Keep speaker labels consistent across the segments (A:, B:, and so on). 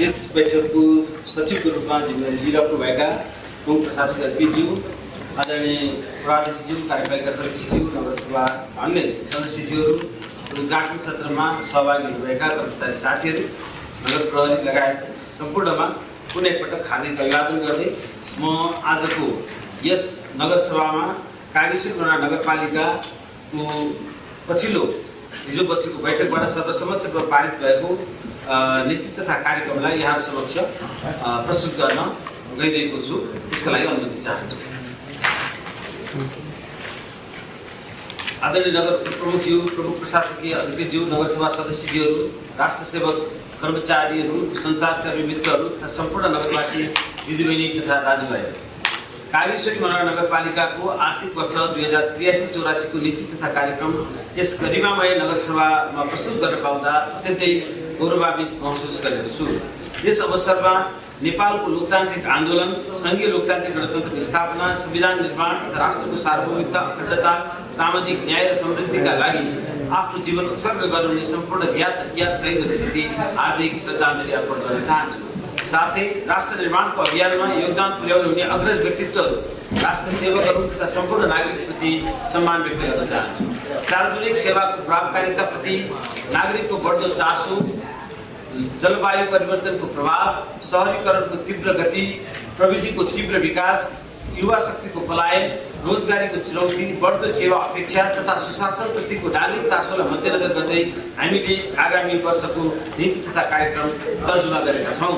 A: यस बैठकको सचिवको रूपमा जिम्मेवारी लिइराख्नुभएका प्रमुख प्रशासक अधिज्यू, आदरणीय प्रभारीज्यू, कार्यपालिका सदस्यज्यू, नगरसभा अन्य सदस्यज्यूहरू, उद्घाटन सत्रमा सहभागी हुनुभएका कर्मचारी साथीहरू, नगर प्रहरी लगायत सम्पूर्णमा पुनः एकपटक हार्दिक अभिवादन गर्दै म आजको यस नगरसभामा कागेश्वरी बनोरा नगरपालिकाको पछिल्लो हिजो बसेको बैठकबाट सर्वसम्मतमा पारित भएको नीति तथा कार्यक्रमलाई यहाँ समक्ष प्रस्तुत गर्न गइरहेको छु। त्यसका लागि अनुमति चाहन्छु। आदरणीय नगर प्रमुखज्यू, प्रमुख प्रशासकीय अधिकृतज्यू, नगरसभा सदस्यज्यूहरू, राष्ट्र सेवक कर्मचारीहरू, सञ्चारकर्मी मित्रहरू तथा सम्पूर्ण नगरवासी दिदीबहिनी तथा दाजुभाइहरू, कागेश्वरी बनोरा नगरपालिकाको आर्थिक वर्ष 2083-84 को नीति तथा कार्यक्रम यस गरिमामय नगरसभामा प्रस्तुत गर्न पाउँदा अत्यन्तै गौरवान्वित महसुस गरेको छु। यस अवसरमा नेपालको लोकतान्त्रिक आन्दोलन, सङ्घीय लोकतान्त्रिक गणतन्त्रको स्थापना, संविधान निर्माण तथा राष्ट्रको सार्वभौमिकता, अखण्डता, सामाजिक न्याय र समृद्धिका लागि आफ्नो जीवन उत्सर्ग गर्नुहुने सम्पूर्ण ज्ञात अज्ञात शहीदहरूप्रति हार्दिक श्रद्धाञ्जली अर्पण गर्न चाहन्छु। साथै राष्ट्र निर्माणको अभियानमा योगदान पुर्याउनु हुने अग्रज व्यक्तित्वहरू, राष्ट्र सेवकहरू तथा सम्पूर्ण नागरिकप्रति सम्मान व्यक्त गर्न चाहन्छु। सार्वजनिक सेवाको प्रभावकारिताप्रति नागरिकको बढ्दो चासो, जलवायु परिवर्तनको प्रभाव, शहरीकरणको तीव्र गति, प्रविधिको तीव्र विकास, युवा शक्तिको पलायन, रोजगारीको चुनौती, बढ्दो सेवा अपेक्षा तथा सुशासनप्रतिको नागरिक चासोलाई मध्यनजर गर्दै हामीले आगामी वर्षको नीति तथा कार्यक्रम तर्जुमा गरेका छौँ।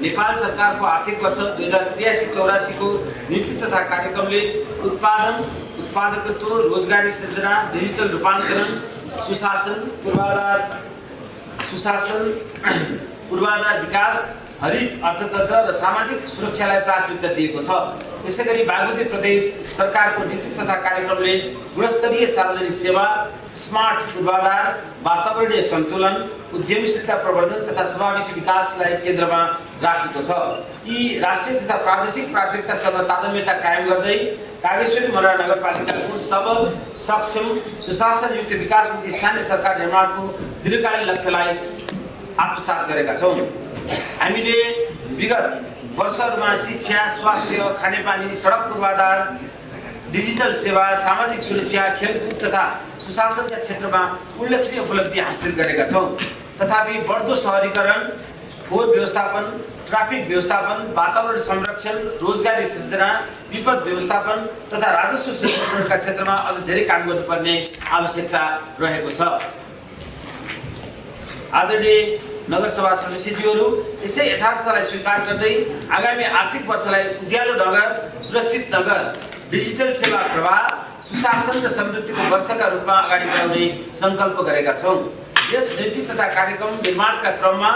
A: नेपाल सरकारको आर्थिक वर्ष 2083-84 को नीति तथा कार्यक्रमले उत्पादकत्व, रोजगारी सृजना, डिजिटल रूपान्तरण, पूर्वाधार विकास, हरित अर्थतन्त्र र सामाजिक सुरक्षालाई प्राथमिकता दिएको छ। त्यसैगरी बागमती प्रदेश सरकारको नीति तथा कार्यक्रमले गुणस्तरीय सार्वजनिक सेवा, स्मार्ट पूर्वाधार, वातावरणीय सन्तुलन, उद्यमशीलता प्रवर्धन तथा समावेशी विकासलाई केन्द्रमा राखेको छ। यी राष्ट्रिय तथा प्रादेशिक प्राथमिकतासँग तालमेलता कायम गर्दै कागेश्वरी बनोरा नगरपालिकाको सबल, सक्षम, सुशासनयुक्त विकासमुखी स्थानीय सरकार निर्माणको दीर्घकालीन लक्ष्यलाई आत्मसात गरेका छौँ। हामीले विगत वर्षहरूमा शिक्षा, स्वास्थ्य, खानेपानी, सडक पूर्वाधार, डिजिटल सेवा, सामाजिक सुरक्षा, खेलकुद तथा सुशासनका क्षेत्रमा उल्लेखनीय उपलब्धि हासिल गरेका छौँ। तथापि बढ्दो शहरीकरण, फोहोर व्यवस्थापन, ट्राफिक व्यवस्थापन, वातावरण संरक्षण, रोजगारी सृजना, विपद व्यवस्थापन तथा राजस्व सुदृढीकरणका क्षेत्रमा अझ धेरै काम गर्नुपर्ने आवश्यकता रहेको छ। आदरणीय नगरसभा सदस्यज्यूहरू, यसै यथार्थतालाई स्वीकार गर्दै आगामी आर्थिक वर्षलाई उज्यालो नगर, सुरक्षित नगर, डिजिटल सेवा प्रवाह, सुशासन र समृद्धिको वर्षका रूपमा अगाडि बढाउने सङ्कल्प गरेका छौँ। यस नीति तथा कार्यक्रम निर्माणका क्रममा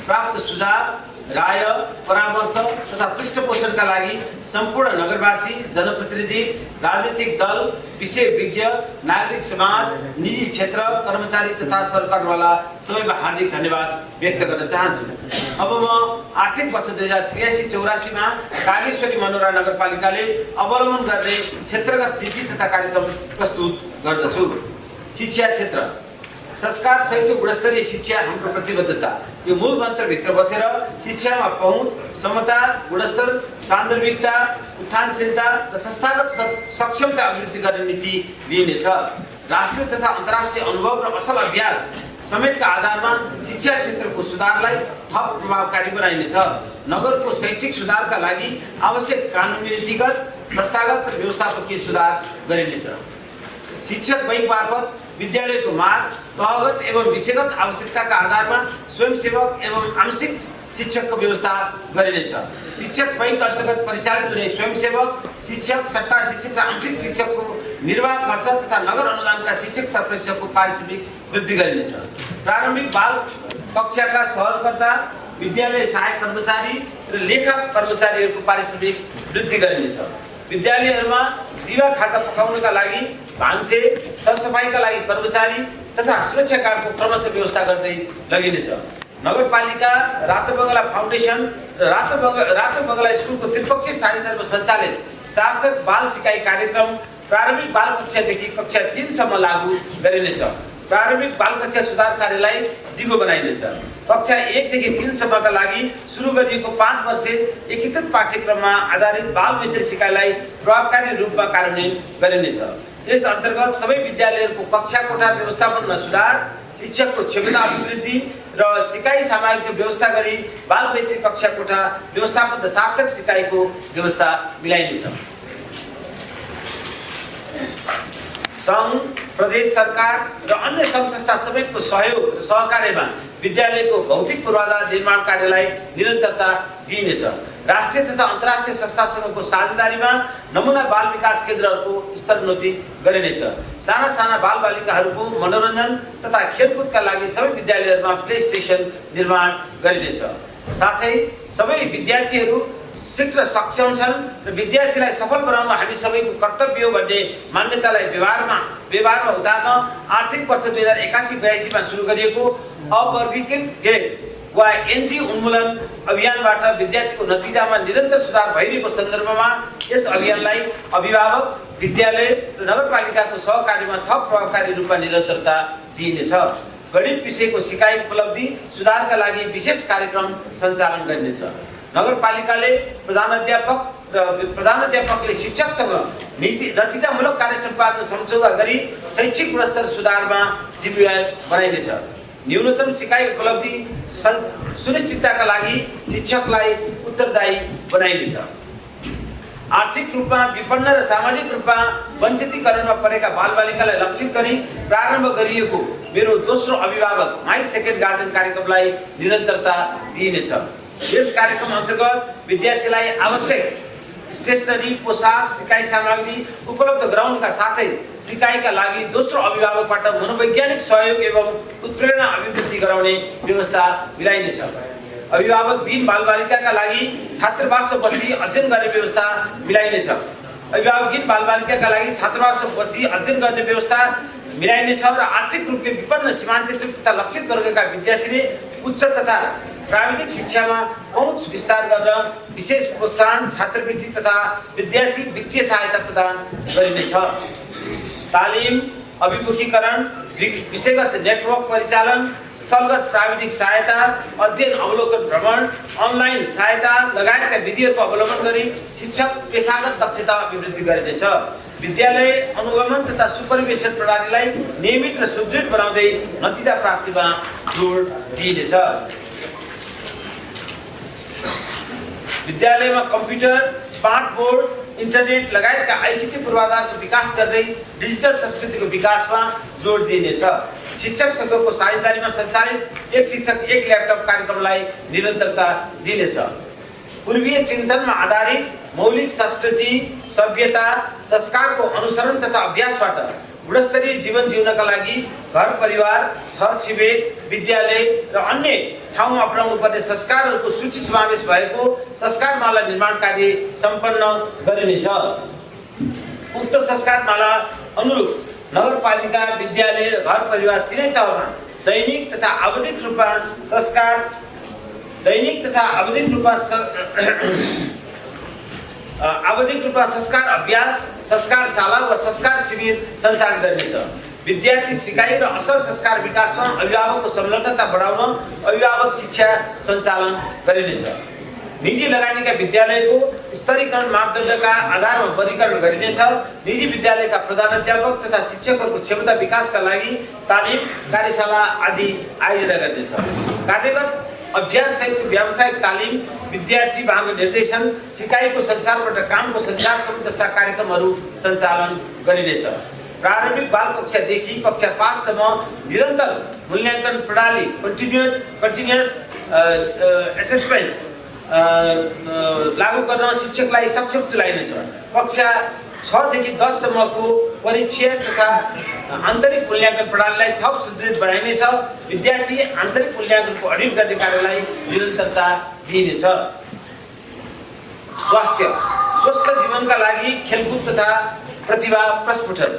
A: प्राप्त सुझाव, राय, परामर्श तथा पृष्ठपोषणका लागि सम्पूर्ण नगरवासी, जनप्रतिनिधि, राजनीतिक दल, विषयविज्ञ, नागरिक समाज, निजी क्षेत्र, कर्मचारी तथा सरकारवाला सबैमा हार्दिक धन्यवाद व्यक्त गर्न चाहन्छु। अब म आर्थिक वर्ष 2083-84 मा कागेश्वरी बनोरा नगरपालिकाले अवलम्बन गर्ने क्षेत्रगत नीति तथा कार्यक्रम प्रस्तुत गर्दछु। शिक्षा क्षेत्र, संस्कार सहितको गुणस्तरीय शिक्षा हाम्रो प्रतिबद्धता। यो मूल मन्त्रभित्र बसेर शिक्षामा पहुँच, समता, गुणस्तर, सान्दर्भिकता, उत्थानशीलता र संस्थागत सक्षमता अभिवृद्धि गर्ने नीति लिइनेछ। राष्ट्रिय तथा अन्तर्राष्ट्रिय अनुभव र असल अभ्यास समेतका आधारमा शिक्षा क्षेत्रको सुधारलाई थप प्रभावकारी बनाइनेछ। नगरको शैक्षिक सुधारका लागि आवश्यक कानुनी, नीतिगत, संस्थागत र व्यवस्थापकीय सुधार गरिनेछ। शिक्षक बैंक मार्फत विद्यालयको माग, तहगत एवं विषयगत आवश्यकताका आधारमा स्वयंसेवक एवं आंशिक शिक्षकको व्यवस्था गरिनेछ। शिक्षक बैंक अन्तर्गत परिचालित हुने स्वयंसेवक, शिक्षक, सट्टा शिक्षक र आंशिक शिक्षकको निर्वाह खर्च तथा नगर अनुदानका शिक्षक तथा प्रशिक्षकको पारिश्रमिक वृद्धि गरिनेछ। प्रारम्भिक बाल कक्षाका सहजकर्ता, विद्यालय सहायक कर्मचारी र लेखा कर्मचारीहरूको पारिश्रमिक वृद्धि गरिनेछ। विद्यालयहरूमा दिवा खाजा पकाउनका लागि भान्से, सरसफाइका लागि कर्मचारी तथा सुरक्षा गार्डको क्रमशः व्यवस्था गर्दै लगिनेछ। नगरपालिका, रातो बंगला फाउन्डेसन र रातो बंगला स्कुलको त्रिपक्षीय साझेदारीमा सञ्चालित सार्थक बाल सिकाइ कार्यक्रम प्रारम्भिक बाल कक्षादेखि कक्षा 3 सम्म लागू गरिनेछ। प्रारम्भिक बाल कक्षा सुधार कार्यलाई दिगो बनाइनेछ। कक्षा 1 देखि 3 सम्मका लागि सुरु गरिएको 5 वर्षे एकीकृत पाठ्यक्रममा आधारित बाल मैत्री सिकाइलाई प्रभावकारी रूपमा कार्यान्वयन गरिनेछ। यस अन्तर्गत सबै विद्यालयहरूको कक्षा कोठा व्यवस्थापनमा सुधार, शिक्षकको क्षमता अभिवृद्धि र सिकाइ सामग्रीको व्यवस्था गरी बाल मैत्री कक्षा कोठा व्यवस्थापन र सार्थक सिकाइको व्यवस्था मिलाइनेछ। सङ्घ, प्रदेश सरकार र अन्य सङ्घ संस्था समेतको सहयोग र सहकार्यमा विद्यालयको भौतिक पूर्वाधार निर्माण कार्यलाई निरन्तरता दिइनेछ। राष्ट्रिय तथा अन्तर्राष्ट्रिय संस्थासँगको साझेदारीमा नमुना बाल विकास केन्द्रहरूको स्तरोन्नति गरिनेछ। साना साना बाल बालिकाहरूको मनोरञ्जन तथा खेलकुदका लागि सबै विद्यालयहरूमा प्ले स्टेसन निर्माण गरिनेछ। साथै सबै विद्यार्थीहरू शीघ्र सक्षम छन् र विद्यार्थीलाई सफल बनाउन हामी सबैको कर्तव्य हो भन्ने मान्यतालाई व्यवहारमा उतार्न आर्थिक वर्ष 2081-82 मा सुरु गरिएको अवर्गीकृत ग्रेड वा एनजी उन्मूलन अभियानबाट विद्यार्थीको नतिजामा निरन्तर सुधार भइरहेको सन्दर्भमा यस अभियानलाई अभिभावक, विद्यालय र नगरपालिकाको सहकार्यमा थप प्रभावकारी रूपमा निरन्तरता दिइनेछ। गणित विषयको सिकाइ उपलब्धि सुधारका लागि विशेष कार्यक्रम सञ्चालन गरिनेछ। नगरपालिकाले प्रधानाध्यापकले शिक्षकसँग नतिजामूलक कार्य सम्पादन सम्झौता गरी शैक्षिक गुणस्तर सुधारमा जीवनयान बनाइनेछ। न्यूनतम सिकाइ उपलब्धि सुनिश्चितताका लागि शिक्षकलाई उत्तरदायी बनाइनेछ। आर्थिक रूपमा विपन्न र सामाजिक रूपमा वञ्चितीकरणमा परेका बालबालिकालाई लक्षित गरी प्रारम्भ गरिएको मेरो दोस्रो अभिभावक माई सेकेन्ड गार्जियन कार्यक्रमलाई निरन्तरता दिइनेछ। यस कार्यक्रम अन्तर्गत विद्यार्थीलाई आवश्यक स्टेसनरी, पोशाक, सिकाइ सामग्री उपलब्ध गराउनका साथै सिकाइका लागि दोस्रो अभिभावकबाट मनोवैज्ञानिक सहयोग एवं उत्प्रेरणा अभिवृद्धि गराउने व्यवस्था मिलाइनेछ। अभिभावकविहीन बालबालिकाका लागि छात्रावास बसी अध्ययन गर्ने व्यवस्था मिलाइनेछ। अभिभावकविहीन बालबालिकाका लागि छात्रावास बसी अध्ययन गर्ने व्यवस्था मिलाइनेछ र आर्थिक रूपले विपन्न, सीमान्तकृत तथा लक्षित वर्गका विद्यार्थीले उच्च तथा प्राविधिक शिक्षामा पहुँच विस्तार गर्न विशेष प्रोत्साहन, छात्रवृत्ति तथा विद्यार्थी वित्तीय सहायता प्रदान गरिनेछ। तालिम, अभिमुखीकरण, विषयगत नेटवर्क परिचालन, स्थलगत प्राविधिक सहायता, अध्ययन अवलोकन भ्रमण, अनलाइन सहायता लगायतका विधिहरूको अवलम्बन गरी शिक्षक पेशागत दक्षता अभिवृद्धि गरिनेछ। विद्यालय अनुगमन तथा सुपरिवेक्षण प्रणालीलाई नियमित र सुदृढ बनाउँदै नतिजा प्राप्तिमा जोड दिइनेछ। विद्यालयमा कम्प्युटर, स्मार्ट बोर्ड, इन्टरनेट लगायतका आइसिटी पूर्वाधारको विकास गर्दै डिजिटल संस्कृतिको विकासमा जोड दिइनेछ। शिक्षक सङ्घको साझेदारीमा सञ्चालित एक शिक्षक एक ल्यापटप कार्यक्रमलाई निरन्तरता दिइनेछ। पूर्वीय चिन्तनमा आधारित मौलिक संस्कृति, सभ्यता, संस्कारको अनुसरण तथा अभ्यासबाट गुणस्तरीय जीवन जिउनका लागि घर परिवार, छरछिमेक, विद्यालय र अन्य ठाउँमा अपनाउनु पर्ने संस्कारहरूको सूची समावेश भएको संस्कारमाला निर्माण कार्य सम्पन्न गरिनेछ। उक्त संस्कारमाला अनुरूप नगरपालिका, विद्यालय र घर परिवार तीनै तहमा दैनिक तथा आवधिक रूपमा संस्कार अभ्यास, संस्कार शाला वा संस्कार शिविर सञ्चालन गरिनेछ। विद्यार्थी सिकाइ र असल संस्कार विकासमा अभिभावकको संलग्नता बढाउन अभिभावक शिक्षा सञ्चालन गरिनेछ। निजी लगानीका विद्यालयको स्तरीकरण मापदण्डका आधारमा वर्गीकरण गरिनेछ। निजी विद्यालयका प्रधानाध्यापक तथा शिक्षकहरूको क्षमता विकासका लागि तालिम, कार्यशाला आदि आयोजना गरिनेछ। कार्यगत अभ्यास सहित व्यावसायिक तालिम, विद्यार्थी भाग निर्देशन, सिकाइको संसारबाट कामको सञ्चारसम्म जस्ता कार्यक्रमहरू सञ्चालन गरिनेछ। प्रारम्भिक बाल कक्षादेखि कक्षा 5 सम्म निरन्तर मूल्याङ्कन प्रणाली कन्टिन्युअस एसेसमेन्ट लागू गर्न शिक्षकलाई सक्षम तुल्याइनेछ। कक्षा 6 देखि 10 सम्मको परीक्षा तथा आन्तरिक मूल्याङ्कन प्रणालीलाई थप सुदृढ बनाइनेछ। विद्यार्थी आन्तरिक मूल्याङ्कनको अध्ययन गर्ने कार्यलाई निरन्तरता दिइनेछ। स्वास्थ्य, स्वस्थ जीवनका लागि खेलकुद तथा प्रतिभा प्रस्फुटन।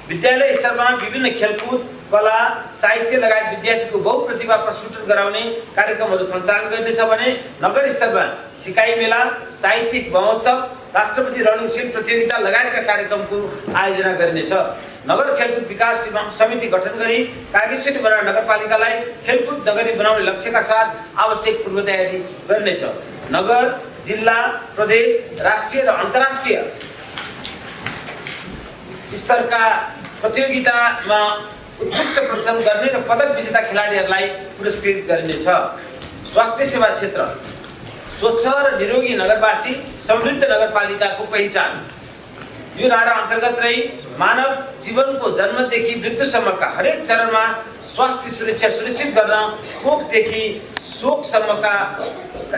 A: विद्यालय स्तरमा विभिन्न खेलकुद, कला, साहित्य लगायत विद्यार्थीको बहुप्रतिभा प्रस्फुटन गराउने कार्यक्रमहरू सञ्चालन गरिनेछ भने नगर स्तरमा सिकाइ मेला, साहित्यिक महोत्सव, राष्ट्रपति रनिङ सिल प्रतियोगिता लगायतका कार्यक्रमको आयोजना गरिनेछ। नगर खेलकुद विकास समिति गठन गरी कागेश्वरी बनाएर नगरपालिकालाई खेलकुद नगरी बनाउने लक्ष्यका साथ आवश्यक पूर्व तयारी गरिनेछ। नगर, जिल्ला, प्रदेश, राष्ट्रिय र अन्तर्राष्ट्रिय स्तरका प्रतियोगितामा उत्कृष्ट प्रदर्शन गर्ने र पदक विजेता खेलाडीहरूलाई पुरस्कृत गरिनेछ। स्वास्थ्य सेवा क्षेत्र स्वच्छ र निरोगी नगरवासी समृद्ध नगरपालिकाको पहिचान यो नारा अन्तर्गत रही मानव जीवनको जन्मदेखि मृत्युसम्मका हरेक चरणमा स्वास्थ्य सुरक्षा सुनिश्चित गर्न कोखदेखि शोकसम्मका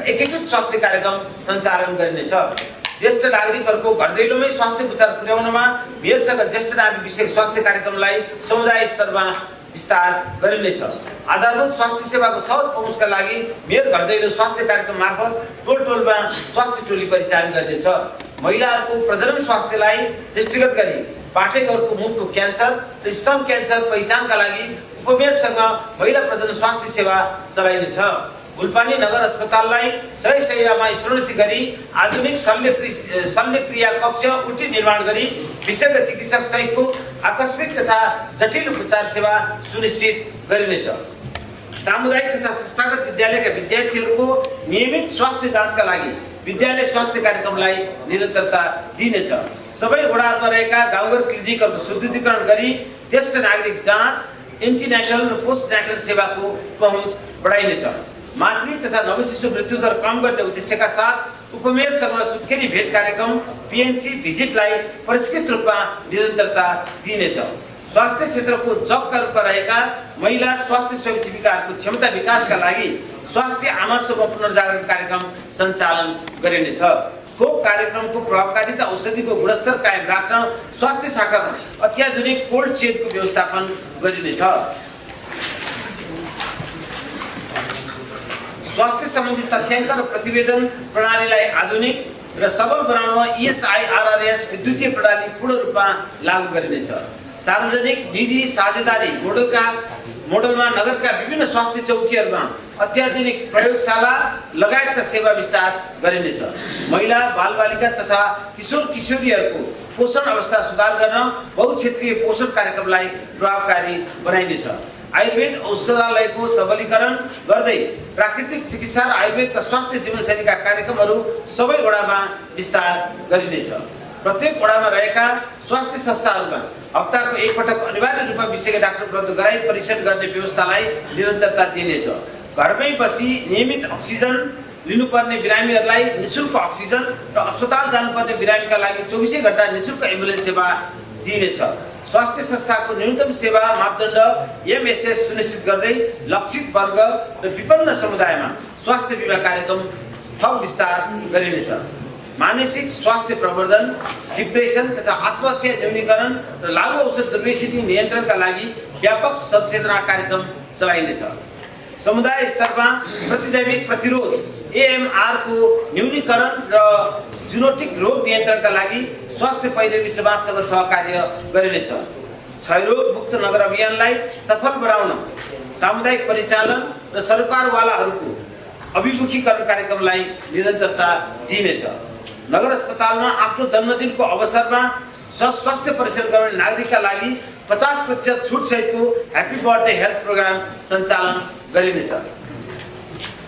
A: एकीकृत स्वास्थ्य कार्यक्रम सञ्चालन गरिनेछ। ज्येष्ठ नागरिकहरूको घर दैलोमै स्वास्थ्य उपचार पुर्याउनमा मेयरसँग ज्येष्ठ नागरिक विषयक स्वास्थ्य कार्यक्रमलाई समुदाय स्तरमा विस्तार गरिनेछ। आधारभूत स्वास्थ्य सेवाको सहज पहुँचका लागि मेयर घर दैलो स्वास्थ्य कार्यक्रम मार्फत टोल-टोलमा स्वास्थ्य टोली परिचालन गरिनेछ। महिलाहरूको प्रजनन स्वास्थ्यलाई दृष्टिगत गरी पाठेघरको मुखको क्यान्सर र स्तन क्यान्सर पहिचानका लागि उपमेयरसँग महिला प्रजनन स्वास्थ्य सेवा चलाइनेछ। गुल्पानी नगर अस्पताललाई 100 शय्यामा स्तरोन्नति गरी आधुनिक शल्यक्रिया कक्ष उटी निर्माण गरी विशेषज्ञ चिकित्सक सहितको आकस्मिक तथा जटिल उपचार सेवा सुनिश्चित गरिनेछ। सामुदायिक तथा संस्थागत विद्यालयका विद्यार्थीहरूको नियमित स्वास्थ्य जाँचका लागि विद्यालय स्वास्थ्य कार्यक्रमलाई निरन्तरता दिइनेछ। सबै वडाहरूमा रहेका गाउँघर क्लिनिकहरूको सुदृढीकरण गरी ज्येष्ठ नागरिक जाँच, एन्टिनेटल र पोस्टनेटल सेवाको पहुँच बढाइनेछ। मातृ तथा नवशिशु मृत्युदर कम गर्ने उद्देश्यका साथ उपमेयरसँग सुत्केरी भेट कार्यक्रम पिएनसी भिजिटलाई परिष्कृत रूपमा निरन्तरता दिइनेछ। स्वास्थ्य क्षेत्रको जगका रूपमा रहेका महिला स्वास्थ्य स्वयंसेविकाहरूको क्षमता विकासका लागि स्वास्थ्य आमासम्म पुनर्जागरण कार्यक्रम सञ्चालन गरिनेछ। खोप कार्यक्रमको प्रभावकारिता औषधिको गुणस्तर कायम राख्न स्वास्थ्य शाखामा अत्याधुनिक कोल्ड चेनको व्यवस्थापन गरिनेछ। स्वास्थ्य सम्बन्धी तथ्याङ्क र प्रतिवेदन प्रणालीलाई आधुनिक र सबल बनाउन EHIRRS विद्युतीय प्रणाली पूर्ण रूपमा लागू गरिनेछ। सार्वजनिक निजी साझेदारी मोडलमा नगरका विभिन्न स्वास्थ्य चौकीहरूमा अत्याधुनिक प्रयोगशाला लगायतका सेवा विस्तार गरिनेछ। महिला, बालबालिका तथा किशोर किशोरीहरूको पोषण अवस्था सुधार गर्न बहुक्षेत्रीय पोषण कार्यक्रमलाई प्रभावकारी बनाइनेछ। आयुर्वेद औषधालयको सबलीकरण गर्दै प्राकृतिक चिकित्सा र आयुर्वेदका स्वास्थ्य जीवनशैलीका कार्यक्रमहरू सबै वडामा विस्तार गरिनेछ। प्रत्येक वडामा रहेका स्वास्थ्य संस्थाहरूमा हप्ताको एक पटक अनिवार्य रूपमा विशेषज्ञ डाक्टर उपलब्ध गराई परीक्षण गर्ने व्यवस्थालाई निरन्तरता दिइनेछ। घरमै बसी नियमित अक्सिजन लिनुपर्ने बिरामीहरूलाई निःशुल्क अक्सिजन र अस्पताल जानुपर्ने बिरामीका लागि 24 घण्टा निःशुल्क एम्बुलेन्स सेवा दिइनेछ। स्वास्थ्य संस्थाको न्यूनतम सेवा मापदण्ड MSS सुनिश्चित गर्दै लक्षित वर्ग र विपन्न समुदायमा स्वास्थ्य बीमा कार्यक्रम थप विस्तार गरिनेछ। मानसिक स्वास्थ्य प्रवर्धन, डिप्रेसन तथा आत्महत्या न्यूनीकरण र लागू औषध दुर्व्यसनी नियन्त्रणका लागि व्यापक सचेतना कार्यक्रम चलाइनेछ। समुदाय स्तरमा प्रतिजैविक प्रतिरोध AMR को न्यूनीकरण र जुनोटिक रोग नियन्त्रणका लागि स्वास्थ्य पहिरेवी समाजसँग सहकार्य गरिनेछ। क्षयरोग मुक्त नगर अभियानलाई सफल बनाउन सामुदायिक परिचालन र सरकारवालाहरूको अभिमुखीकरण कार्यक्रमलाई निरन्तरता दिइनेछ। नगर अस्पतालमा आफ्नो जन्मदिनको अवसरमा स्वास्थ्य परीक्षण गर्ने नागरिकका लागि 50% छुट सहितको ह्यापी बर्थडे हेल्थ प्रोग्राम सञ्चालन गरिनेछ।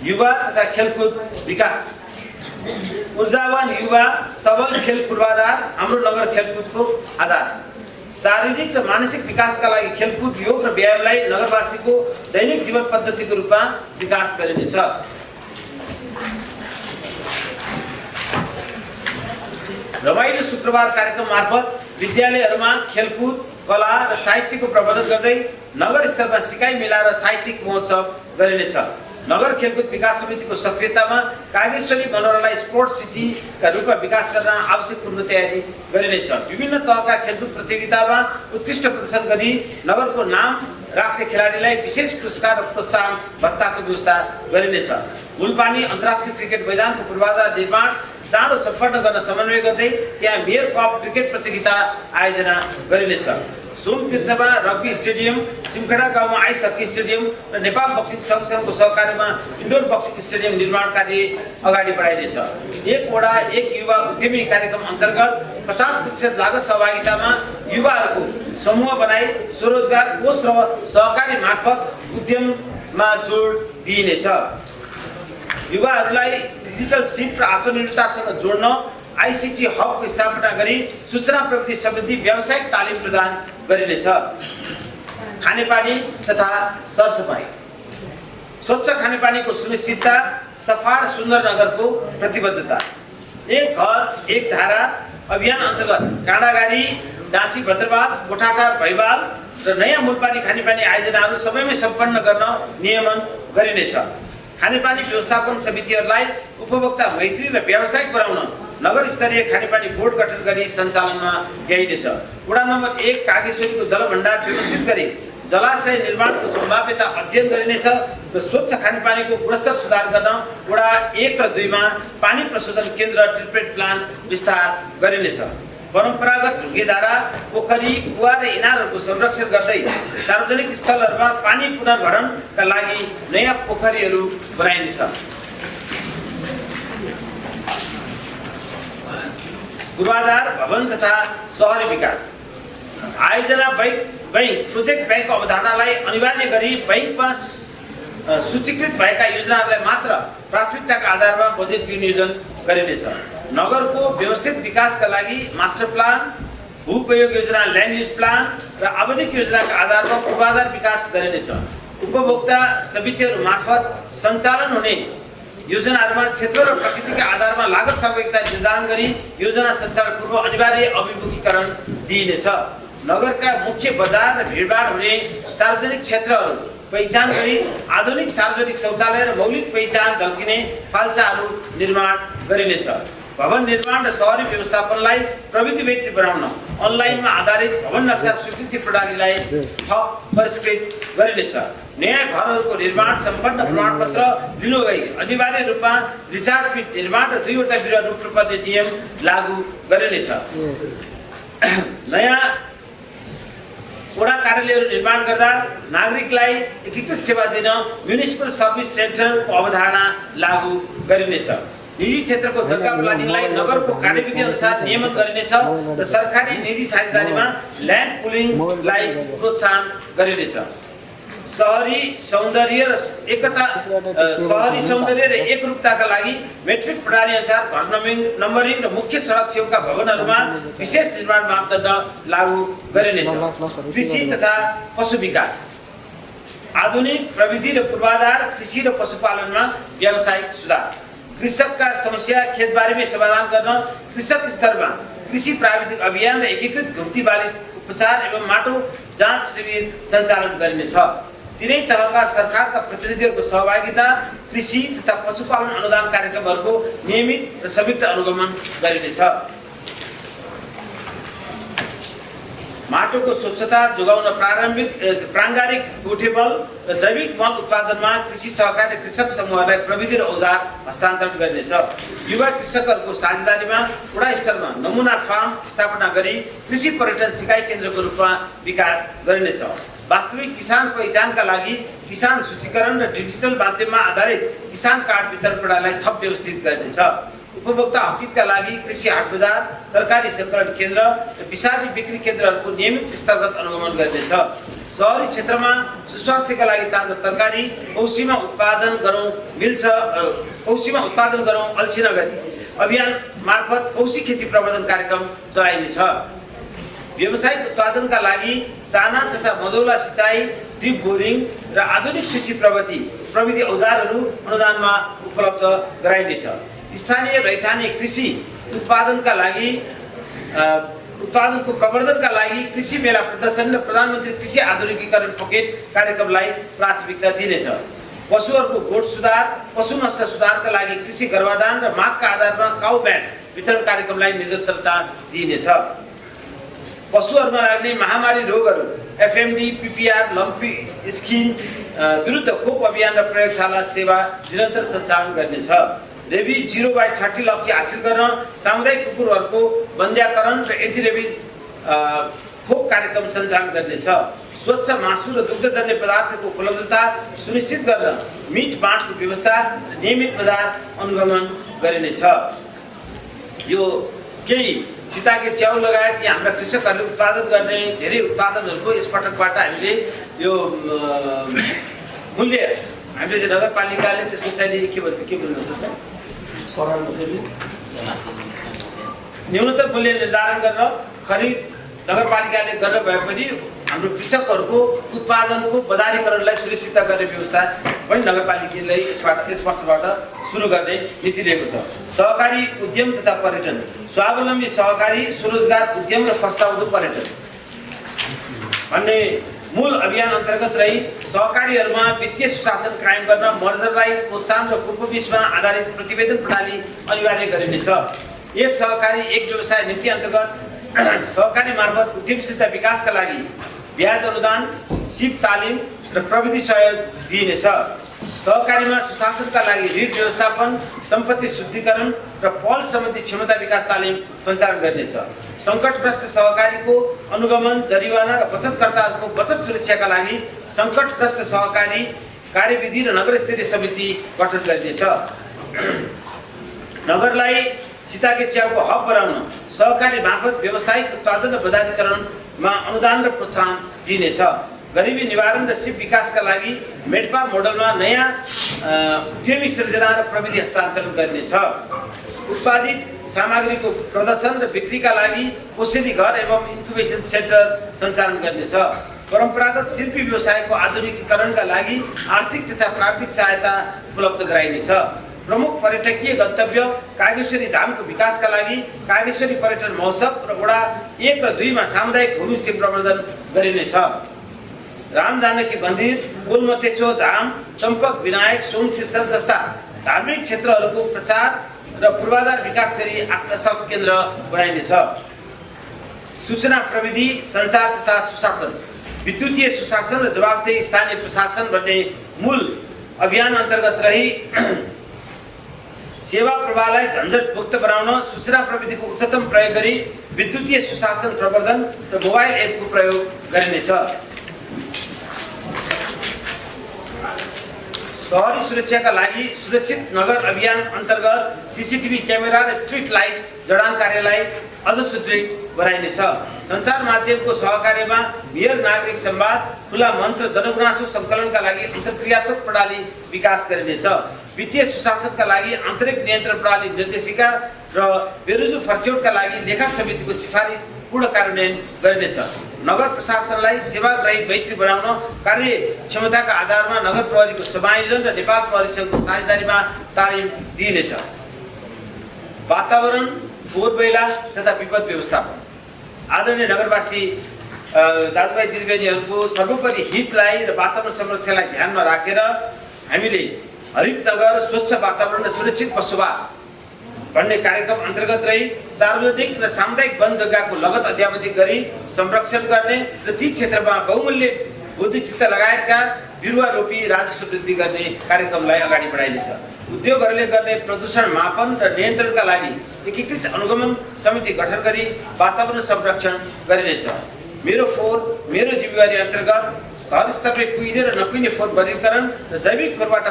A: युवा तथा खेलकुद विकास ऊर्जावान युवा सबल खेल पूर्वाधार हाम्रो नगर खेलकुदको आधार। शारीरिक र मानसिक विकासका लागि खेलकुद, योग र व्यायामलाई नगरवासीको दैनिक जीवन पद्धतिको रूपमा विकास गरिनेछ। रमाइलो शुक्रबार कार्यक्रम मार्फत विद्यालयहरूमा खेलकुद, कला र साहित्यको प्रवर्धन गर्दै नगर स्तरमा सिकाइ मेला र साहित्यिक महोत्सव गरिनेछ। नगर खेलकुद विकास समितिको सक्रियतामा कागेश्वरी मनोरमलाई स्पोर्ट्स सिटीका रूपमा विकास गर्न आवश्यक पूर्व तयारी गरिनेछ। विभिन्न तहका खेलकुद प्रतियोगितामा उत्कृष्ट प्रदर्शन गरी नगरको नाम राख्ने खेलाडीलाई विशेष पुरस्कार र प्रोत्साहन भत्ताको व्यवस्था गरिनेछ। गुल्पानी अन्तर्राष्ट्रिय क्रिकेट मैदानको पूर्वाधार निर्माण चाँडो सम्पन्न गर्न समन्वय गर्दै त्यहाँ मेयर कप क्रिकेट प्रतियोगिता आयोजना गरिनेछ। सोमतीर्थमा रग्बी स्टेडियम, सिमखेडा गाउँमा आइस हकी स्टेडियम र नेपाल बक्सिङ संघको सहकार्यमा इन्डोर बक्सिङ स्टेडियम निर्माण कार्य अगाडि बढाइनेछ। एक वडा एक युवा उद्यमी कार्यक्रम अन्तर्गत 50% लागत सहभागितामा युवाहरूको समूह बनाई स्वरोजगार कोष र सहकारी मार्फत उद्यममा जोड दिइनेछ। युवाहरूलाई डिजिटल सिप र आत्मनिर्भरतासँग जोड्न आईसीटी हबको स्थापना गरी सूचना प्रविधि सम्बन्धी व्यावसायिक तालिम प्रदान गरिनेछ। खानेपानी तथा सरसफाई, स्वच्छ खानेपानीको सुनिश्चितता, सफा र सुन्दर नगरको प्रतिबद्धता। एक घर एक धारा अभियान अन्तर्गत काँडागारी, डाँची भद्रवास, गोठाटार भैवाल र नयाँ मूलपानी खानेपानी आयोजनाहरू समयमै सम्पन्न गर्न नियमन गरिनेछ। खानेपानी व्यवस्थापन समितिहरूलाई उपभोक्ता मैत्री र व्यावसायिक बनाउन नगर स्तरीय खानेपानी बोर्ड गठन गरी सञ्चालनमा ल्याइनेछ। वडा नम्बर 1 कागेश्वरीको जलभण्डार व्यवस्थित गरी जलाशय निर्माणको सम्भाव्यता अध्ययन गरिनेछ र स्वच्छ खानेपानीको गुणस्तर सुधार गर्न वडा 1 र 2 मा पानी प्रशोधन केन्द्र ट्रिटमेन्ट प्लान्ट विस्तार गरिनेछ। परम्परागत ढुङ्गेधारा, पोखरी, कुवा र इनारहरूको संरक्षण गर्दै सार्वजनिक स्थलहरूमा पानी पुनर्भरणका लागि नयाँ पोखरीहरू बनाइनेछ। पूर्वाधार भवन तथा शहरी विकास आयोजना बैंक प्रोजेक्ट बैंकको अवधारणालाई अनिवार्य गरी बैंकमा सूचीकृत भएका योजनाहरूलाई मात्र प्राथमिकताका आधारमा बजेट विनियोजन गरिनेछ। नगरको व्यवस्थित विकासका लागि मास्टर प्लान, भूप्रयोग योजना, ल्यान्ड युज प्लान र आवधिक योजनाका आधारमा पूर्वाधार विकास गरिनेछ। उपभोक्ता समितिहरू मार्फत सञ्चालन हुने योजनाहरूमा क्षेत्र र प्रकृतिका आधारमा लागत सहभागिता निर्धारण गरी योजना सञ्चालन पूर्व अनिवार्य अभिमुखीकरण दिइनेछ। नगरका मुख्य बजार र भिडभाड हुने सार्वजनिक क्षेत्रहरू पहिचान गरी आधुनिक सार्वजनिक शौचालय र मौलिक पहिचान झल्किने फाल्चाहरू निर्माण गरिनेछ। भवन निर्माण र शहरी व्यवस्थापनलाई प्रविधि मैत्री बनाउन अनलाइनमा आधारित भवन नक्सा स्वीकृति प्रणालीलाई थप परिष्कृत गरिनेछ। नयाँ घरहरूको निर्माण सम्पन्न प्रमाणपत्र लिनुअघि अनिवार्य रूपमा रिचार्ज पिट निर्माण र 2 वटा बिरुवा रोप्नुपर्ने नियम लागू गरिनेछ। नयाँ वडा कार्यालयहरू निर्माण गर्दा नागरिकलाई एकीकृत सेवा दिन म्युनिसिपल सर्भिस सेन्टरको अवधारणा लागू गरिनेछ। निजी क्षेत्रको जग्गा प्लानिङलाई नगरको कार्यविधि अनुसार नियमन गरिनेछ र सरकारी निजी साझेदारीमा ल्यान्ड पुलिङलाई प्रोत्साहन गरिनेछ। शहरी सौन्दर्य र एकरूपताका लागि मेट्रिक प्रणाली अनुसार घर नम्बरिङ र मुख्य सडक छेउका भवनहरूमा विशेष निर्माण मापदण्ड लागू गरिनेछ। कृषि तथा पशु विकास आधुनिक प्रविधि र पूर्वाधार कृषि र पशुपालनमा व्यावसायिक सुधार। कृषकका समस्या खेतबारीमै समाधान गर्न कृषक स्तरमा कृषि प्राविधिक अभियान र एकीकृत घुम्ती बाली उपचार एवं माटो जाँच शिविर सञ्चालन गरिनेछ। तिनै तहका सरकारका प्रतिनिधिहरूको सहभागिता कृषि तथा पशुपालन अनुदान कार्यक्रमहरूको नियमित र संयुक्त अनुगमन गरिनेछ। माटोको स्वच्छता जोगाउन प्राङ्गारिक गोठे मल र जैविक मल उत्पादनमा कृषि सहकारी कृषक समूहलाई प्रविधि र औजार हस्तान्तरण गरिनेछ। युवा कृषकहरूको साझेदारीमा वडा स्तरमा नमुना फार्म स्थापना गरी कृषि पर्यटन सिकाइ केन्द्रको रूपमा विकास गरिनेछ। वास्तविक किसान पहिचानका लागि किसान सूचीकरण र डिजिटल माध्यममा आधारित किसान कार्ड वितरण प्रणालीलाई थप व्यवस्थित गरिनेछ। उपभोक्ता हकितका लागि कृषि हाट बजार, तरकारी सङ्कलन केन्द्र र विषादी बिक्री केन्द्रहरूको नियमित स्थलगत अनुगमन गरिनेछ। शहरी क्षेत्रमा सुस्वास्थ्यका लागि ताजा तरकारी औँसीमा उत्पादन गरौँ अल्छी नगरी अभियान मार्फत औँसी खेती प्रवर्धन कार्यक्रम चलाइनेछ। व्यावसायिक उत्पादनका लागि साना तथा मझौला सिँचाइ, ड्रिप बोरिङ र आधुनिक कृषि प्रविधि औजारहरू अनुदानमा उपलब्ध गराइनेछ। स्थानीय रैथाने कृषि उत्पादनको प्रवर्धनका लागि कृषि मेला प्रदर्शन र प्रधानमन्त्री कृषि आधुनिकीकरण पकेट कार्यक्रमलाई प्राथमिकता दिनेछ। पशुहरूको गोठ सुधार, पशु नस्ल सुधारका लागि कृषि गर्भाधान र मागका आधारमा काउ ब्यान्ड वितरण कार्यक्रमलाई निरन्तरता दिइनेछ। पशुहरूमा लाग्ने महामारी रोगहरू एफएमडी, पीपीआर, लम्पी स्किन विरुद्ध खोप अभियान र प्रयोगशाला सेवा निरन्तर सञ्चालन गर्नेछ। रेबिज 0/30 लक्ष्य हासिल गर्न सामुदायिक कुकुरहरूको बन्ध्याकरण र एन्टी रेबिज खोप कार्यक्रम सञ्चालन गर्नेछ। स्वच्छ मासु र दुग्धजन्य पदार्थको उपलब्धता सुनिश्चित गर्न मिट बाँडको व्यवस्था नियमित बजार अनुगमन गरिनेछ। यो केही सीताके च्याउ लगायत यहाँ हाम्रा कृषकहरूले उत्पादन गर्ने धेरै उत्पादनहरूको यसपटकबाट हामीले यो मूल्य हामीले चाहिँ नगरपालिकाले त्यसको चाहिँ के भन्नु न्यूनतम मूल्य निर्धारण गरेर खरिद नगरपालिकाले गरेर भए पनि हाम्रो कृषकहरूको उत्पादनको बजारीकरणलाई सुरक्षित गर्ने व्यवस्था पनि नगरपालिकाले यस वर्षबाट सुरु गर्ने नीति लिएको छ। सहकारी उद्यम तथा पर्यटन, स्वावलम्बी सहकारी स्वरोजगार उद्यम र फस्टाउँदो पर्यटन भन्ने मूल अभियान अन्तर्गत रही सहकारीहरूमा वित्तीय सुशासन कायम गर्न मर्जरलाई प्रोत्साहन र पूर्वविषमा आधारित प्रतिवेदन प्रणाली अनिवार्य गरिनेछ। एक सहकारी एक व्यवसाय नीति अन्तर्गत सहकारी मार्फत उद्यमशीलता विकासका लागि ब्याज अनुदान, सिप तालिम र प्रविधि सहयोग दिइनेछ। सहकारीमा सुशासनका लागि ऋण व्यवस्थापन, सम्पत्ति शुद्धिकरण र पहल सम्बन्धी क्षमता विकास तालिम सञ्चालन गरिनेछ। सङ्कटग्रस्त सहकारीको अनुगमन, जरिवाना र बचतकर्ताहरूको बचत सुरक्षाका लागि सङ्कटग्रस्त सहकारी कार्यविधि र नगरस्तरीय समिति गठन गरिनेछ। नगरलाई सीताके च्याउको हब बनाउन सहकारी मार्फत व्यावसायिक उत्पादन र बजारीकरणमा अनुदान र प्रोत्साहन दिइनेछ। गरिबी निवारण र सिप विकासका लागि मेडपा मोडलमा नयाँ उद्यमी सृजना र प्रविधि हस्तान्तरण गरिनेछ। उत्पादित सामग्रीको प्रदर्शन र बिक्रीका लागि कोसेली घर एवं इन्क्युबेसन सेन्टर सञ्चालन गर्नेछ। परम्परागत शिल्पी व्यवसायको आधुनिकीकरणका लागि आर्थिक तथा प्राविधिक सहायता उपलब्ध गराइनेछ। प्रमुख पर्यटकीय गन्तव्य कागेश्वरी धामको विकासका लागि कागेश्वरी पर्यटन महोत्सव र वडा 1 र 2 मा सामुदायिक होमस्टे प्रवर्धन गरिनेछ। राम जानकी मन्दिर, गोलमतेचो धाम, चम्पक विनायक, सोमतीर्थ जस्ता धार्मिक क्षेत्रहरूको प्रचार र पूर्वाधार विकास गरी आकर्षक केन्द्र बनाइनेछ। सूचना प्रविधि, सञ्चार तथा सुशासन, विद्युतीय सुशासन र जवाबदेही स्थानीय प्रशासन भन्ने मूल अभियान अन्तर्गत रही सेवा प्रवाहलाई झन्झट मुक्त बनाउन सूचना प्रविधिको उच्चतम प्रयोग गरी विद्युतीय सुशासन प्रवर्धन र मोबाइल एपको प्रयोग गरिनेछ। शहरी सुरक्षाका लागि सुरक्षित नगर अभियान अन्तर्गत सीसीटीभी क्यामेरा र स्ट्रिट लाइट जडान कार्यलाई अझ सुदृढ बनाइनेछ। सञ्चार माध्यमको सहकार्यमा मेयर नागरिक संवाद, खुला मञ्च र जनगुनासो सङ्कलनका लागि अन्तर्क्रियात्मक प्रणाली विकास गरिनेछ। वित्तीय सुशासनका लागि आन्तरिक नियन्त्रण प्रणाली निर्देशिका र बेरोजु फर्च्यौटका लागि लेखा समितिको सिफारिस पूर्ण कार्यान्वयन गरिनेछ। नगर प्रशासनलाई सेवाग्राही मैत्री बनाउन कार्यक्षमताका आधारमा नगर प्रहरीको समायोजन र नेपाल प्रहरीसँगको साझेदारीमा तालिम दिइनेछ। वातावरण, फोहोर मैला तथा विपद व्यवस्थापन, आदरणीय नगरवासी दाजुभाइ दिदीबहिनीहरूको सर्वोपरि हितलाई र वातावरण संरक्षणलाई ध्यानमा राखेर हामीले हरित नगर, स्वच्छ वातावरण र सुरक्षित बसोबास भन्ने कार्यक्रम अन्तर्गत रही सार्वजनिक र सामुदायिक वन जग्गाको लगत अध्यावधिक गरी संरक्षण गर्ने र ती क्षेत्रमा बहुमूल्य बुद्धिचित्त लगायतका बिरुवा रोपी राजस्व वृद्धि गर्ने कार्यक्रमलाई अगाडि बढाइनेछ। उद्योगहरूले गर्ने प्रदूषण मापन र नियन्त्रणका लागि एकीकृत अनुगमन समिति गठन गरी वातावरण संरक्षण गरिनेछ। मेरो फोहोर मेरो जिम्मेवारी अन्तर्गत घर स्तरले कुहिने र नकुहिने फोहोर वर्गीकरण र जैविक फोहोरबाट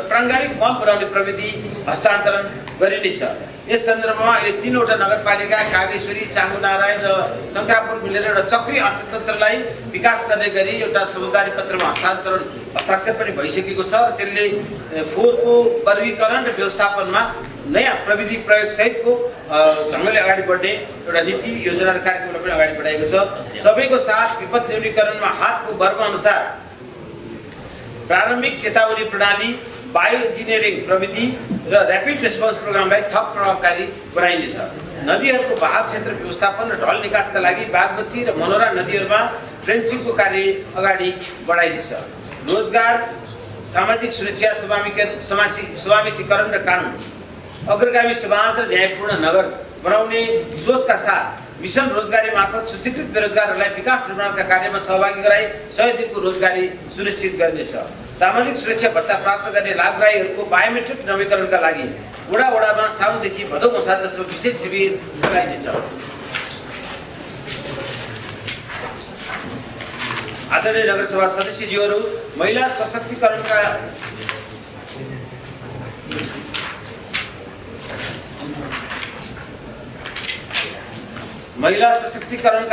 A: प्राङ्गारिक मल बनाउने प्रविधि हस्तान्तरण गरिनेछ। यस सन्दर्भमा अहिले 3 वटा नगरपालिका कागेश्वरी, चाँगुनारायण र शङ्करापुर मिलेर एउटा चक्रीय अर्थतन्त्रलाई विकास गर्ने गरी एउटा समझदारी पत्रमा हस्ताक्षर पनि भइसकेको छ र त्यसले फोहोरको वर्गीकरण र व्यवस्थापनमा नयाँ प्रविधि प्रयोग सहितको ढङ्गले अगाडि बढ्ने एउटा नीति योजना र कार्यक्रमलाई पनि अगाडि बढाएको छ। सबैको साथ विपद न्यूनीकरणमा हातको वर्ग अनुसार प्रारम्भिक चेतावनी प्रणाली, बायो इन्जिनियरिङ प्रविधि र ऱ्यापिड रेस्पोन्स प्रोग्रामलाई थप प्रभावकारी बनाइनेछ। नदीहरूको बहाव क्षेत्र व्यवस्थापन र ढल निकासका लागि बागमती र मनोरा नदीहरूमा ट्रेन्चिङको कार्य अगाडि बढाइनेछ। रोजगार, सामाजिक सुरक्षा, समावेशीकरण र कानुन, अग्रगामी समाज र न्यायपूर्ण नगर बनाउने सोचका साथ मिशन रोजगारी मार्फत सूचीकृत बेरोजगारहरूलाई विकास निर्माणका कार्यमा सहभागी गराई 100 दिनको रोजगारी सुनिश्चित गरिनेछ। सामाजिक सुरक्षा भत्ता प्राप्त गर्ने लाभग्राहीहरूको बायोमेट्रिक नवीकरणका लागि वडामा साउनदेखि भदौ मसान्तसम्म विशेष शिविर चलाइनेछ। आदरणीय नगरसभा सदस्यज्यूहरू, महिला सशक्तिकरणका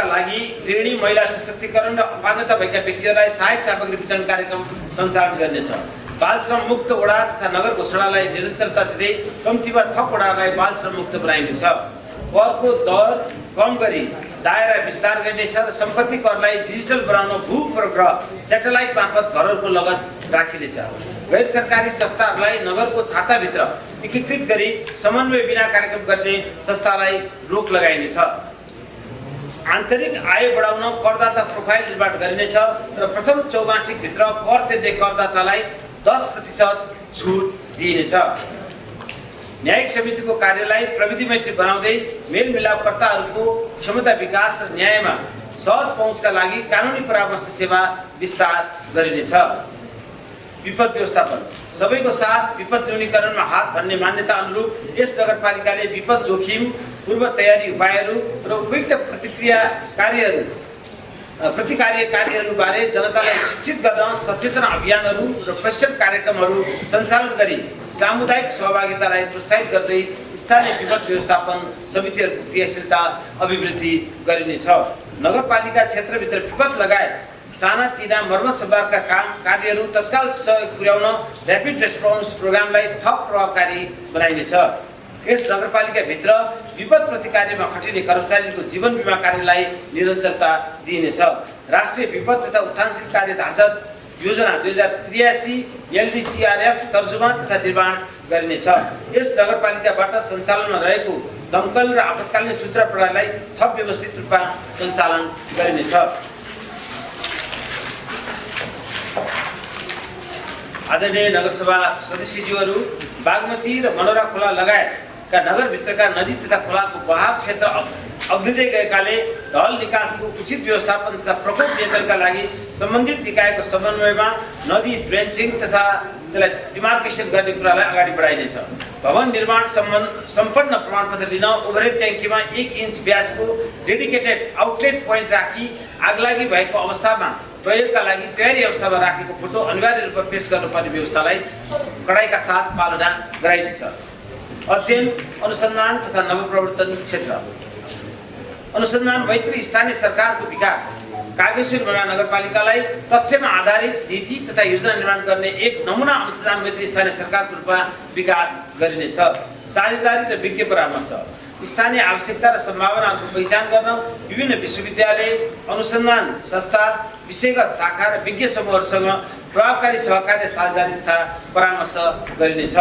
A: लागि गृहिणी महिला सशक्तिकरण र अपाङ्गता भएका व्यक्तिहरूलाई सहायक सामग्री वितरण कार्यक्रम सञ्चालन गर्नेछ। बाल श्रम मुक्त वडा तथा नगर घोषणालाई निरन्तरता दिँदै कम्तीमा थप वडाहरूलाई बाल श्रम मुक्त बनाइनेछ। करको दर कम गरी दायरा विस्तार गरिनेछ र सम्पत्ति करलाई डिजिटल बनाउन भूप्रग्रह सेटेलाइट मार्फत घरहरूको लगत राखिनेछ। गैर सरकारी संस्थाहरूलाई नगरको छाताभित्र एकीकृत गरी समन्वय बिना कार्यक्रम गर्ने संस्थालाई रोक लगाइनेछ। आन्तरिक आय बढाउन करदाता प्रोफाइल निर्माण गरिनेछ र प्रथम चौमासिकभित्र कर तिर्ने करदातालाई 10% छुट दिइनेछ। न्यायिक समितिको कार्यलाई प्रविधि मैत्री बनाउँदै मेलमिलापकर्ताहरूको क्षमता विकास र न्यायमा सहज पहुँचका लागि कानुनी परामर्श सेवा विस्तार गरिनेछ। विपद व्यवस्थापन सबैको साथ विपद न्यूनीकरणमा हात भन्ने मान्यता अनुरूप यस नगरपालिकाले विपद जोखिम पूर्व तयारी उपायहरू र उपयुक्त प्रतिकार्य कार्यहरूबारे जनतालाई शिक्षित गर्न सचेतना अभियानहरू र प्रशिक्षण कार्यक्रमहरू सञ्चालन गरी सामुदायिक सहभागितालाई प्रोत्साहित गर्दै स्थानीय विपद व्यवस्थापन समितिहरूको क्रियाशीलता अभिवृद्धि गरिनेछ। नगरपालिका क्षेत्रभित्र विपद लगायत सानातिना मर्मत सम्भारका कार्यहरू तत्काल सहयोग पुर्याउन ऱ्यापिड रेस्पोन्स प्रोग्रामलाई थप प्रभावकारी बनाइनेछ। यस नगरपालिकाभित्र विपद प्रतिकार्यमा खटिने कर्मचारीको जीवन बिमा कार्यलाई निरन्तरता दिइनेछ। राष्ट्रिय विपद तथा उत्थानशील कार्य ढाँचा योजना 2083 LDCRF तर्जुमा तथा निर्माण गरिनेछ। यस नगरपालिकाबाट सञ्चालनमा रहेको दमकल र आपतकालीन सूचना प्रणालीलाई थप व्यवस्थित रूपमा सञ्चालन गरिनेछ। आदरणीय नगरसभा सदस्यज्यूहरू, बागमती र मनोरा खोला लगायतका नगरभित्रका नदी तथा खोलाको बहाव क्षेत्र अग्लिँदै गएकाले ढल निकासको उचित व्यवस्थापन तथा प्रकोप नियन्त्रणका लागि सम्बन्धित निकायको समन्वयमा नदी ड्रेन्चिङ तथा त्यसलाई डिमार्केसन गर्ने कुरालाई अगाडि बढाइनेछ। भवन निर्माण सम्पन्न प्रमाणपत्र लिन ओभरहेड ट्याङ्कीमा 1 इन्च व्यासको डेडिकेटेड आउटलेट पोइन्ट राखी आगलागी भएको अवस्थामा प्रयोगका लागि तयारी अवस्थामा राखेको फोटो अनिवार्य रूपमा पेश गर्नुपर्ने व्यवस्थालाई कडाइका साथ पालना गराइनेछ। अध्ययन अनुसन्धान तथा नवप्रवर्तन क्षेत्र अनुसन्धान मैत्री स्थानीय सरकारको विकास कागेश्वर बना नगरपालिकालाई तथ्यमा आधारित नीति तथा योजना निर्माण गर्ने एक नमुना अनुसन्धान मैत्री स्थानीय सरकारको रूपमा विकास गरिनेछ। साझेदारी र विज्ञ परामर्श स्थानीय आवश्यकता र सम्भावनाहरूको पहिचान गर्न विभिन्न विश्वविद्यालय अनुसन्धान संस्था विषयगत शाखा र विज्ञ समूहहरूसँग प्रभावकारी सहकार्य साझेदारी तथा परामर्श गरिनेछ।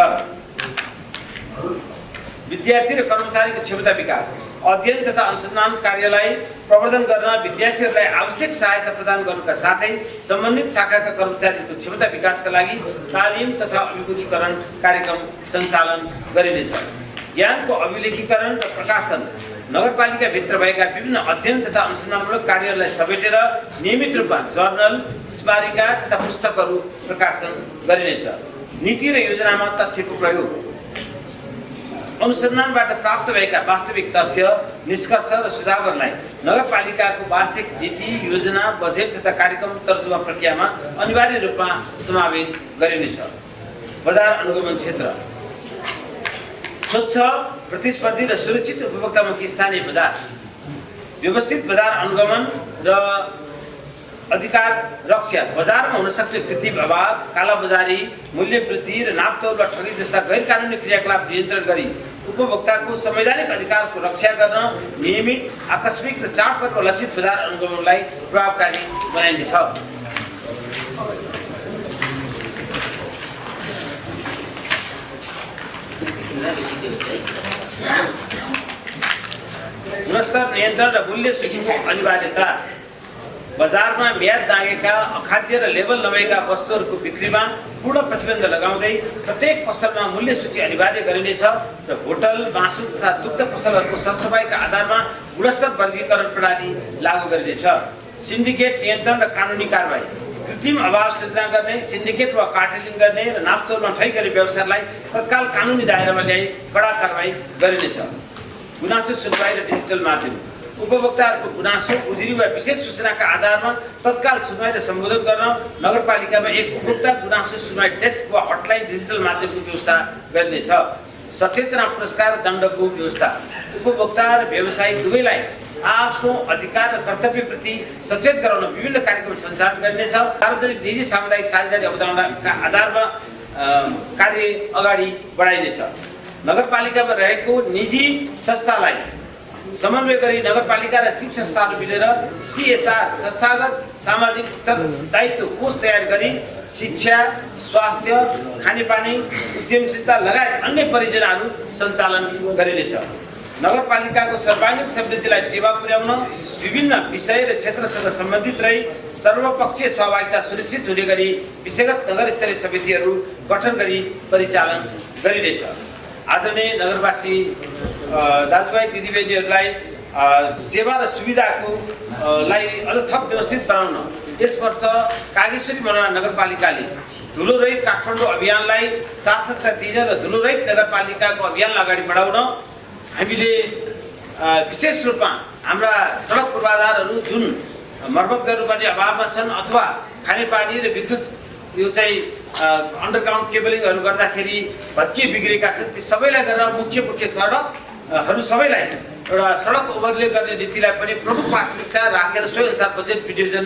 A: विद्यार्थी र कर्मचारीको क्षमता विकास अध्ययन तथा अनुसन्धान कार्यलाई प्रवर्धन गर्न विद्यार्थीहरूलाई आवश्यक सहायता प्रदान गर्नुका साथै सम्बन्धित शाखाका कर्मचारीहरूको क्षमता विकासका लागि तालिम तथा अभिमुखीकरण कार्यक्रम सञ्चालन गरिनेछ। ज्ञानको अभिलेखीकरण र प्रकाशन नगरपालिकाभित्र भएका विभिन्न अध्ययन तथा अनुसन्धानमूलक कार्यहरूलाई समेटेर नियमित रूपमा जर्नल, स्मारिका तथा पुस्तकहरू प्रकाशन गरिनेछ। नीति र योजनामा तथ्यको प्रयोग अनुसन्धानबाट प्राप्त भएका वास्तविक तथ्य, निष्कर्ष र सुझावहरूलाई नगरपालिकाको वार्षिक नीति, योजना, बजेट तथा कार्यक्रम तर्जुमा प्रक्रियामा अनिवार्य रूपमा समावेश गरिनेछ। बजार अनुगमन क्षेत्र स्वच्छ, प्रतिस्पर्धी र सुरक्षित उपभोक्तामुखी स्थानीय बजार व्यवस्थित बजार अनुगमन र अधिकार रक्षा बजारमा हुन सक्ने कृत्रिम अभाव, कालाबजारी, मूल्य वृद्धि र नापतोल वा ठगी जस्ता गैर कानुनी क्रियाकलाप नियन्त्रण गरी उपभोक्ताको संवैधानिक अधिकारको रक्षा गर्न नियमित, आकस्मिक र चाडपर्व लक्षित बजार अनुगमनलाई प्रभावकारी बनाइनेछ। गुणस्तर नियन्त्रण र मूल्य सूचीको अनिवार्यता बजारमा म्याद दागेका अखाद्य र लेबल नभएका वस्तुहरूको बिक्रीमा पूर्ण प्रतिबन्ध लगाउँदै प्रत्येक पसलमा मूल्य सूची अनिवार्य गरिनेछ र होटल, मासु तथा दुग्ध पसलहरूको सरसफाइका आधारमा गुणस्तर वर्गीकरण प्रणाली लागू गरिनेछ। सिन्डिकेट नियन्त्रण र कानुनी कारबाही कृत्रिम अभाव सिर्जना गर्ने, सिन्डिकेट वा कार्टेलिङ गर्ने र नापतोलमा ठगी गर्ने व्यवसायलाई तत्काल कानुनी दायरामा ल्याई कडा कारबाही गरिनेछ। गुनासो सुनवाई र डिजिटल माध्यम उपभोक्ताहरूको गुनासो उजुरी वा विशेष सूचनाका आधारमा तत्काल सुनवाई र सम्बोधन गर्न नगरपालिकामा एक उपभोक्ता गुनासो सुनवाई डेस्क वा हटलाइन डिजिटल माध्यमको व्यवस्था गरिनेछ। सचेतना पुरस्कार र दण्डको व्यवस्था उपभोक्ता र व्यवसायी दुवैलाई आफ्नो अधिकार र कर्तव्यप्रति सचेत गराउन विभिन्न कार्यक्रम सञ्चालन गरिनेछ। सार्वजनिक निजी सामुदायिक साझेदारी अवधारणाका आधारमा कार्य अगाडि बढाइनेछ। नगरपालिकामा रहेको निजी संस्थालाई समन्वय गरी नगरपालिका र ती संस्थाहरू मिलेर CSR संस्थागत सामाजिक उत्तरदायित्व कोष तयार गरी शिक्षा, स्वास्थ्य, खानेपानी, उद्यमशीलता लगायत अन्य परियोजनाहरू सञ्चालन गरिनेछ। नगरपालिकाको सर्वाङ्गीण समृद्धिलाई टेवा पुर्याउन विभिन्न विषय र क्षेत्रसँग सम्बन्धित रही सर्वपक्षीय सहभागिता सुनिश्चित हुने गरी विषयगत नगरस्तरीय समितिहरू गठन गरी परिचालन गरिनेछ। आदरणीय नगरवासी दाजुभाइ दिदीबहिनीहरूलाई सेवा र सुविधाको लाई अझ थप व्यवस्थित बनाउन यस वर्ष कागेश्वरी मनोरा नगरपालिकाले धुलो रहित काठमाडौँ अभियानलाई सार्थकता दिन र धुलो रहित नगरपालिकाको अभियानलाई अगाडि बढाउन हामीले विशेष रूपमा हाम्रा सडक पूर्वाधारहरू जुन मर्मत गर्नुपर्ने अभावमा छन् अथवा खानेपानी र विद्युत यो चाहिँ अन्डरग्राउन्ड केबलिङहरू गर्दाखेरि भत्किए बिग्रेका छन् ती सबैलाई गरेर मुख्य सडकहरू सबैलाई एउटा सडक ओभरले गर्ने नीतिलाई पनि प्रमुख प्राथमिकता राखेर सोही अनुसार बजेट विनियोजन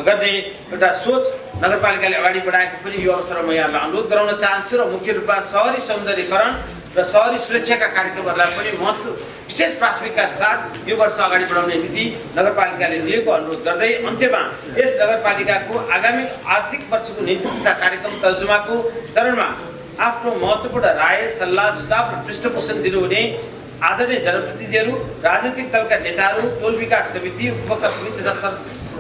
A: गर्ने एउटा सोच नगरपालिकाले अगाडि बढाएको पनि यो अवसरमा म यहाँलाई अनुरोध गराउन चाहन्छु र मुख्य रूपमा शहरी सौन्दर्यीकरण र शहरी सुरक्षाका कार्यक्रमहरूलाई पनि महत्त्व विशेष प्राथमिकता साथ यो वर्ष अगाडि बढाउने नीति नगरपालिकाले लिएको अनुरोध गर्दै अन्त्यमा यस नगरपालिकाको आगामी आर्थिक वर्षको नीति तथा कार्यक्रम तर्जुमाको चरणमा आफ्नो महत्त्वपूर्ण राय, सल्लाह, सुझाव र पृष्ठपोषण दिनुहुने आदरणीय जनप्रतिनिधिहरू, राजनीतिक दलका नेताहरू, टोल विकास समिति, उपभोक्ता समिति तथा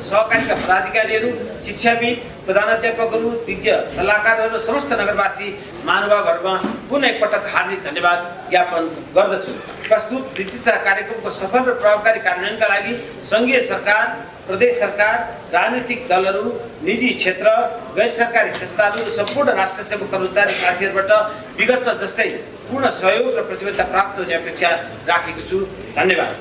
A: सहकारीका पदाधिकारीहरू, शिक्षाविद, प्रधानाध्यापकहरू, विज्ञ सल्लाहकारहरू र समस्त नगरवासी महानुभावहरूमा पुनः एकपटक हार्दिक धन्यवाद ज्ञापन गर्दछु। प्रस्तुत नीति तथा कार्यक्रमको सफल र प्रभावकारी कार्यान्वयनका लागि सङ्घीय सरकार, प्रदेश सरकार, राजनीतिक दलहरू, निजी क्षेत्र, गैर सरकारी संस्थाहरू र सम्पूर्ण राष्ट्र सेवक कर्मचारी साथीहरूबाट विगतमा जस्तै पूर्ण सहयोग र प्रतिबद्धता प्राप्त हुने अपेक्षा राखेको छु। धन्यवाद।